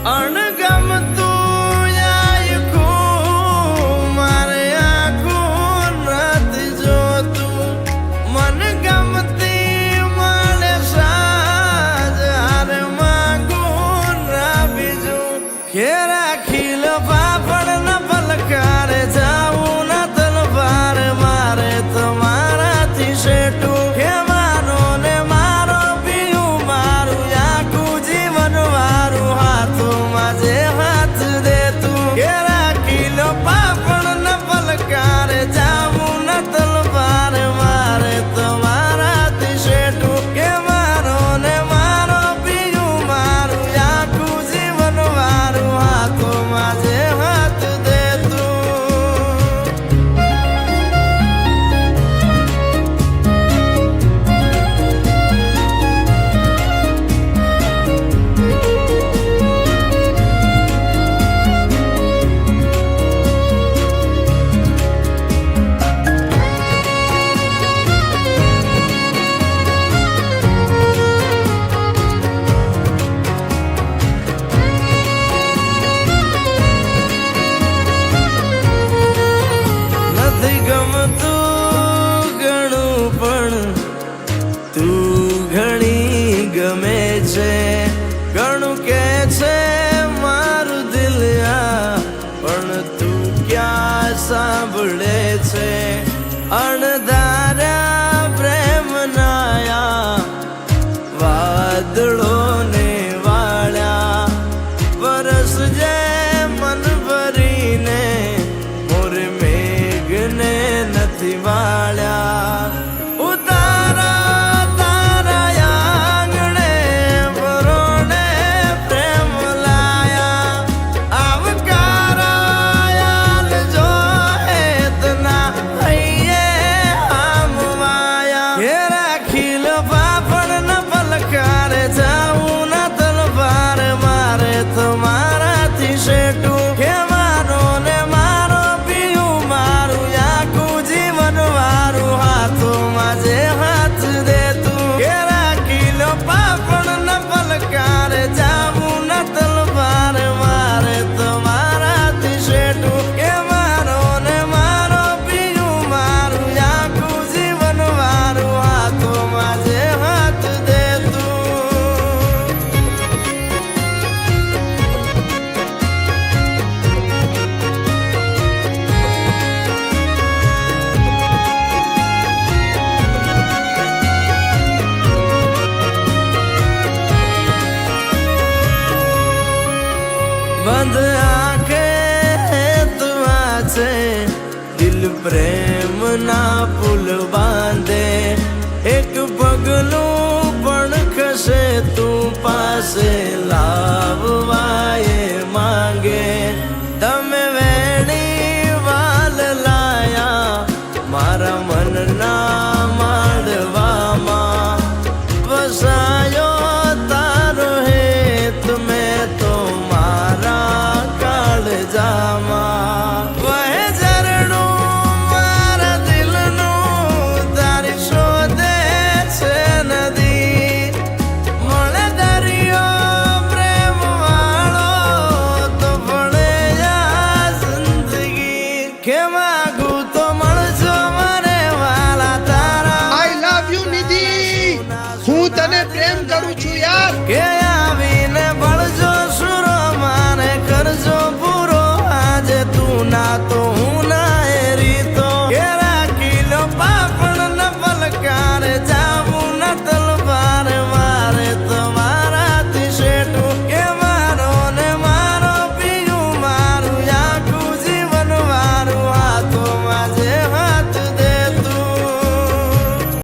અણગમતું આયખું મારે આખું નથી જોતું. મન ગમતી મળે સાજ હારે માંગું ના બીજું. ઘેરા ખીલ પાપડ ન પલકારે જાવું ના તલવાર મારે તમારાથી શેટું. ખેવાનો ને મારો પીયું મારું આખું જીવન મારું હાથોમાં જે હાથ દેતું. ઘેરા ખીલ પાપડ ન પલકારે જાવું ના તલવાર મારે તમારાથી શેટું. ખેવાનો ને મારો પીયું મારું આખું જીવન મારું હાથોમાં જે હાથ દેતું. નથી ગમતું ઘણું પણ તું ઘણી ગમે છે. ઘણું કે છે મારું દિલ આ પણ તું ક્યાં સાંભળે છે. અણધાર્યા પ્રેમ નાયા વાદળોને વાળ્યા વરસ જે મન ભરીને મોરે મેઘને નથી વાળ્યા. ઉતારા તારા આંગણે વરોણે પ્રેમ લાયા. આવકારાયાલ જો હેતના હૈયે આમવાયા. ઘેરા ખીલ પાપડ ન પલકારે જાવું ના તલવાર મારે તમારાથી શેટું. ખેવાનો ને મારો પીયું મારું આખું જીવન મારું હાથોમાં જે હાથ દેતું. ઘેરા ખીલ પાપડ ન પલકારે જાવું ના તલવાર મારે તમારાથી શેટું. ખેવાનો ને મારો પીયું મારું આખું જીવન મારું હાથોમાં જે હાથ દેતું. બંધ આંખે તું છે દિલ પ્રેમ ના પુલ બાંધે. એક પગલું પણ ખસે તું પાસે